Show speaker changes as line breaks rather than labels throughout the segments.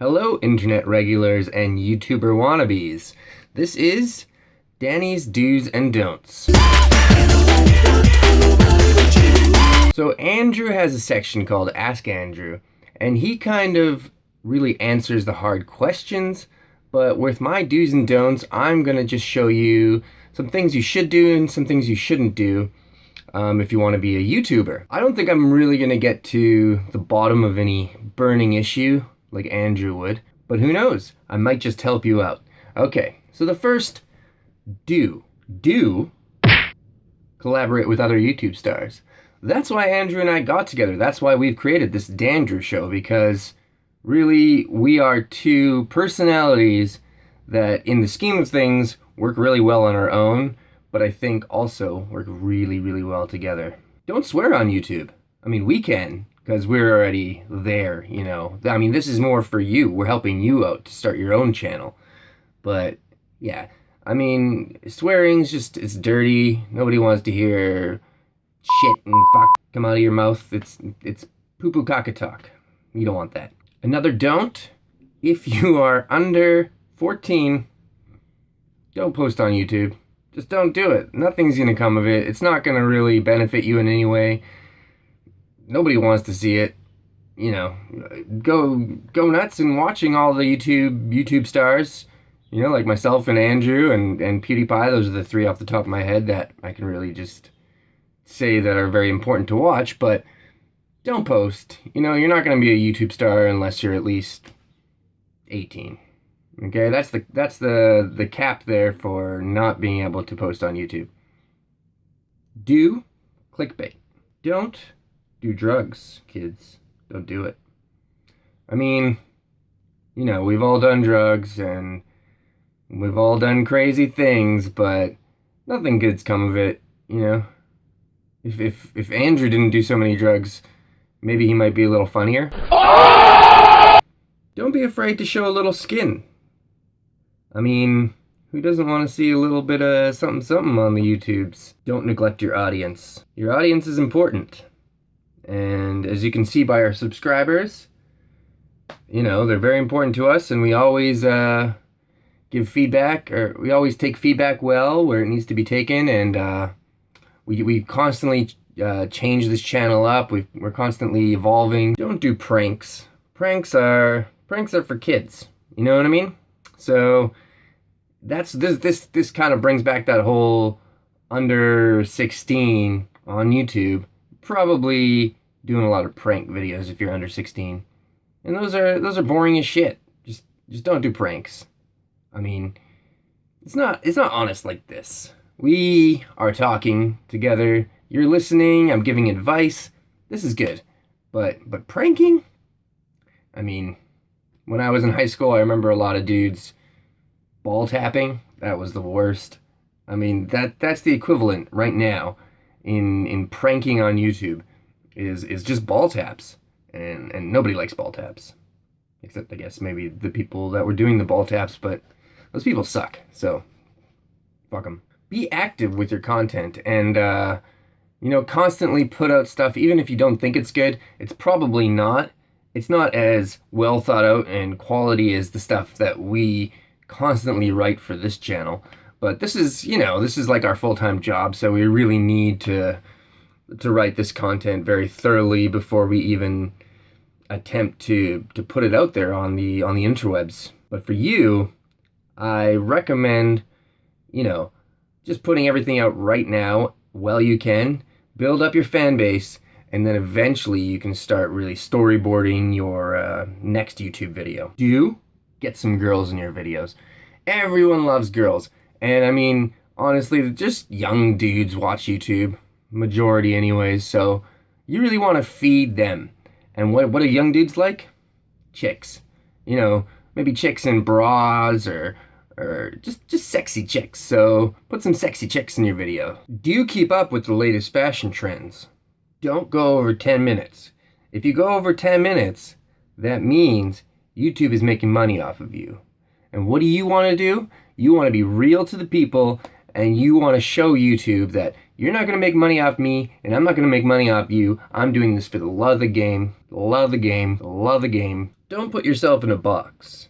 Hello, internet regulars and YouTuber wannabes. This is Danny's Do's and Don'ts. So Andrew has a section called Ask Andrew, and he kind of really answers the hard questions, but with my do's and don'ts, I'm going to just show you some things you should do and some things you shouldn't do if you want to be a YouTuber. I don't think I'm really going to get to the bottom of any burning issue like Andrew would, but who knows? I might just help you out. Okay, so the first do collaborate with other YouTube stars. That's why Andrew and I got together. That's why we've created this Dandrew show, because really we are two personalities that in the scheme of things work really well on our own, but I think also work really, really well together. Don't swear on YouTube. I mean, we can, because we're already there, you know. I mean, this is more for you. We're helping you out to start your own channel. But, yeah. I mean, swearing's just, it's dirty. Nobody wants to hear shit and fuck come out of your mouth. It's poo-poo caca-talk. You don't want that. Another don't, if you are under 14, don't post on YouTube. Just don't do it. Nothing's gonna come of it. It's not gonna really benefit you in any way. Nobody wants to see it. You know, go nuts and watching all the YouTube stars. You know, like myself and Andrew and PewDiePie. Those are the three off the top of my head that I can really just say that are very important to watch. But don't post. You know, you're not gonna be a YouTube star unless you're at least 18. Okay, that's the cap there for not being able to post on YouTube. Do clickbait. Don't do drugs, kids. Don't do it. I mean, you know, we've all done drugs and we've all done crazy things, but nothing good's come of it, you know. If Andrew didn't do so many drugs, maybe he might be a little funnier. Don't be afraid to show a little skin. I mean, who doesn't want to see a little bit of something on the YouTubes? Don't neglect your audience. Your audience is important. And as you can see by our subscribers, you know, they're very important to us, and we always give feedback, or we always take feedback well where it needs to be taken, and we constantly change this channel up. We're constantly evolving. Don't do pranks. Pranks are for kids. You know what I mean? So this kind of brings back that whole under 16 on YouTube. Probably doing a lot of prank videos if you're under 16. And those are boring as shit. Just don't do pranks. I mean, it's not honest like this. We are talking together. You're listening, I'm giving advice. This is good. But pranking? I mean, when I was in high school, I remember a lot of dudes ball tapping. That was the worst. I mean, that's the equivalent right now in pranking on YouTube is just ball taps. And nobody likes ball taps. Except, I guess, maybe the people that were doing the ball taps, but those people suck. So, fuck them. Be active with your content and, you know, constantly put out stuff. Even if you don't think it's good, it's probably not. It's not as well thought out and quality as the stuff that we constantly write for this channel. But this is, you know, this is like our full-time job, so we really need to write this content very thoroughly before we even attempt to put it out there on the interwebs. But for you, I recommend, you know, just putting everything out right now while you can. Build up your fan base, and then eventually you can start really storyboarding your next YouTube video. Do get some girls in your videos. Everyone loves girls. And I mean, honestly, just young dudes watch YouTube. Majority anyways. So you really want to feed them. And what do young dudes like? Chicks. You know, maybe chicks in bras or just sexy chicks. So put some sexy chicks in your video. Do keep up with the latest fashion trends. Don't go over 10 minutes. If you go over 10 minutes, that means YouTube is making money off of you. And what do you want to do? You want to be real to the people and you want to show YouTube that you're not going to make money off me, and I'm not going to make money off you. I'm doing this for the love of the game, the love of the game, the love of the game. Don't put yourself in a box.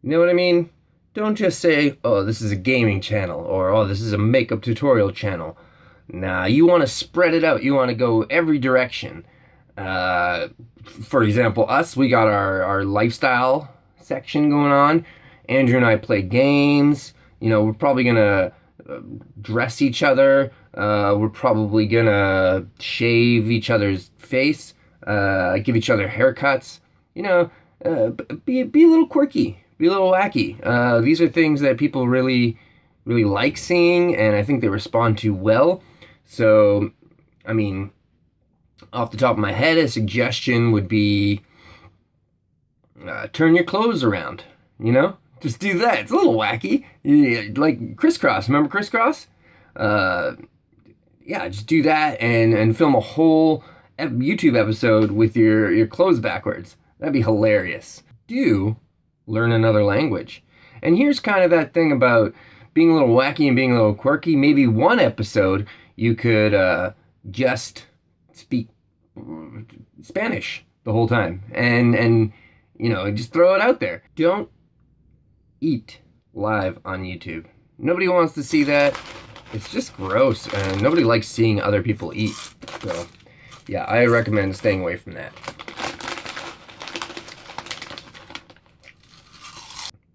You know what I mean? Don't just say, oh, this is a gaming channel, or oh, this is a makeup tutorial channel. Nah, you want to spread it out. You want to go every direction. For example, us, we got our lifestyle section going on. Andrew and I play games. You know, we're probably going to dress each other. We're probably going to shave each other's face, give each other haircuts. You know, be a little quirky, be a little wacky. These are things that people really like seeing, and I think they respond to well. So, I mean, off the top of my head, a suggestion would be turn your clothes around, you know? Just do that. It's a little wacky. Like Crisscross. Remember Crisscross? Yeah, just do that and film a whole YouTube episode with your clothes backwards. That'd be hilarious. Do learn another language. And here's kind of that thing about being a little wacky and being a little quirky. Maybe one episode you could just speak Spanish the whole time. And you know, just throw it out there. Don't eat live on YouTube. Nobody wants to see that. It's just gross, and nobody likes seeing other people eat. So, yeah, I recommend staying away from that.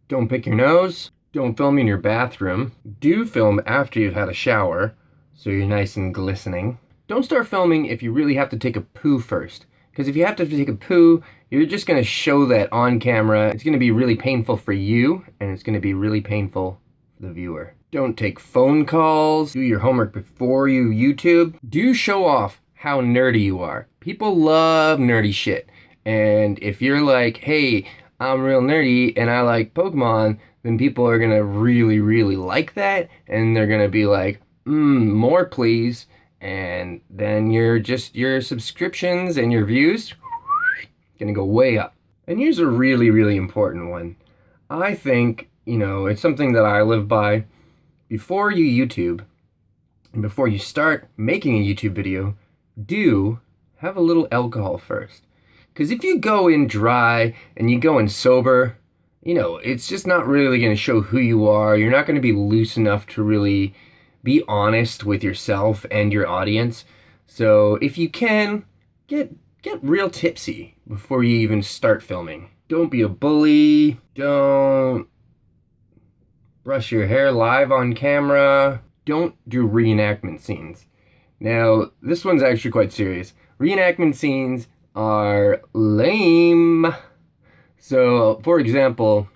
Don't pick your nose. Don't film in your bathroom. Do film after you've had a shower, so you're nice and glistening. Don't start filming if you really have to take a poo first. Because if you have to take a poo, you're just going to show that on camera. It's going to be really painful for you, and it's going to be really painful for the viewer. Don't take phone calls. Do your homework before you YouTube. Do show off how nerdy you are. People love nerdy shit. And if you're like, hey, I'm real nerdy and I like Pokemon, then people are going to really like that. And they're going to be like, more please. And then your subscriptions and your views gonna go way up. And here's a really important one. I think, you know, it's something that I live by. Before you YouTube, and before you start making a YouTube video, do have a little alcohol first. Because if you go in dry and you go in sober, you know, it's just not really gonna show who you are. You're not gonna be loose enough to really be honest with yourself and your audience. So if you can, get real tipsy before you even start filming. Don't be a bully. Don't brush your hair live on camera. Don't do reenactment scenes. Now, this one's actually quite serious. Reenactment scenes are lame. So, for example,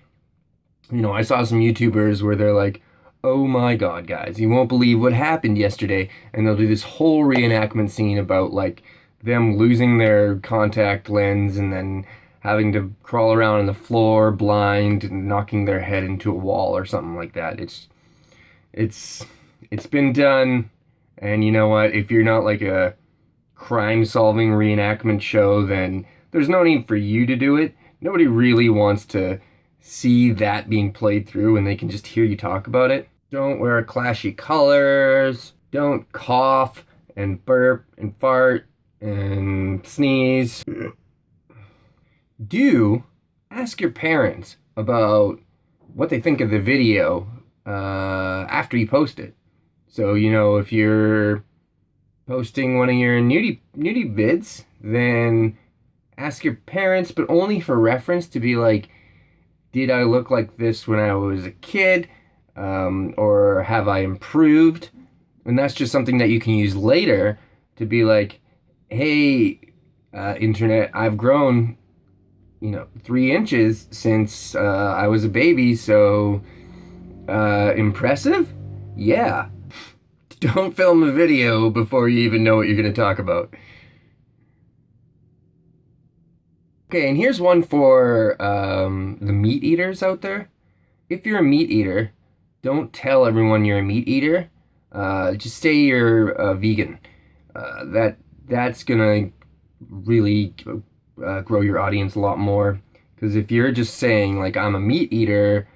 you know, I saw some YouTubers where they're like, oh my god, guys, you won't believe what happened yesterday. And they'll do this whole reenactment scene about, like, them losing their contact lens and then having to crawl around on the floor blind and knocking their head into a wall or something like that. It's been done. And you know what? If you're not like a crime-solving reenactment show, then there's no need for you to do it. Nobody really wants to see that being played through and they can just hear you talk about it. Don't wear clashy colors. Don't cough and burp and fart and sneeze. Do ask your parents about what they think of the video after you post it. So, you know, if you're posting one of your nudie vids, then ask your parents, but only for reference, to be like, did I look like this when I was a kid? Or have I improved? And that's just something that you can use later to be like, hey, internet, I've grown, you know, 3 inches since I was a baby, so impressive? Yeah. Don't film a video before you even know what you're going to talk about. Okay, and here's one for the meat eaters out there. If you're a meat eater, don't tell everyone you're a meat eater. Just say you're a vegan. That's gonna really grow your audience a lot more. Because if you're just saying, like, I'm a meat eater,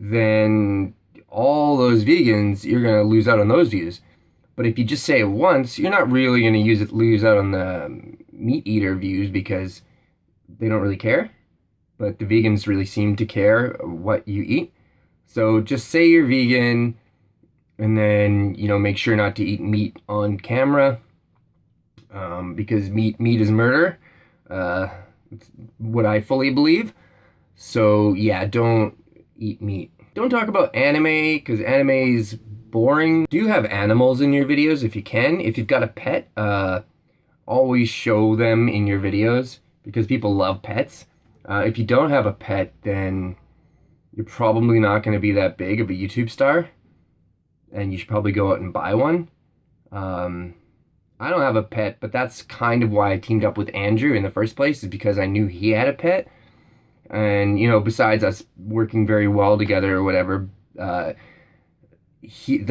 then all those vegans, you're going to lose out on those views. But if you just say it once, you're not really going to lose out on the meat eater views because they don't really care. But the vegans really seem to care what you eat. So just say you're vegan, and then, make sure not to eat meat on camera, because meat is murder. It's what I fully believe. So yeah, don't eat meat. Don't talk about anime, because anime is boring. Do have animals in your videos if you can. If you've got a pet, always show them in your videos, because people love pets. If you don't have a pet, then you're probably not going to be that big of a YouTube star, and you should probably go out and buy one. I don't have a pet, but that's kind of why I teamed up with Andrew in the first place, is because I knew he had a pet. And, besides us working very well together or whatever, the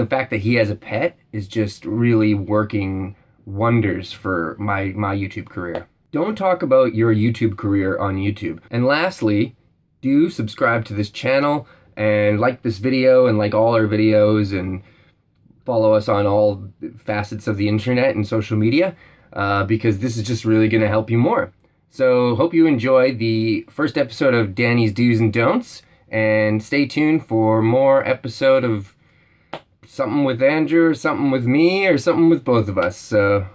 fact that he has a pet is just really working wonders for my YouTube career. Don't talk about your YouTube career on YouTube. And lastly, do subscribe to this channel and like this video and like all our videos, and follow us on all facets of the internet and social media, because this is just really going to help you more. So hope you enjoy the first episode of Danny's Do's and Don'ts, and stay tuned for more episode of something with Andrew, or something with me, or something with both of us. So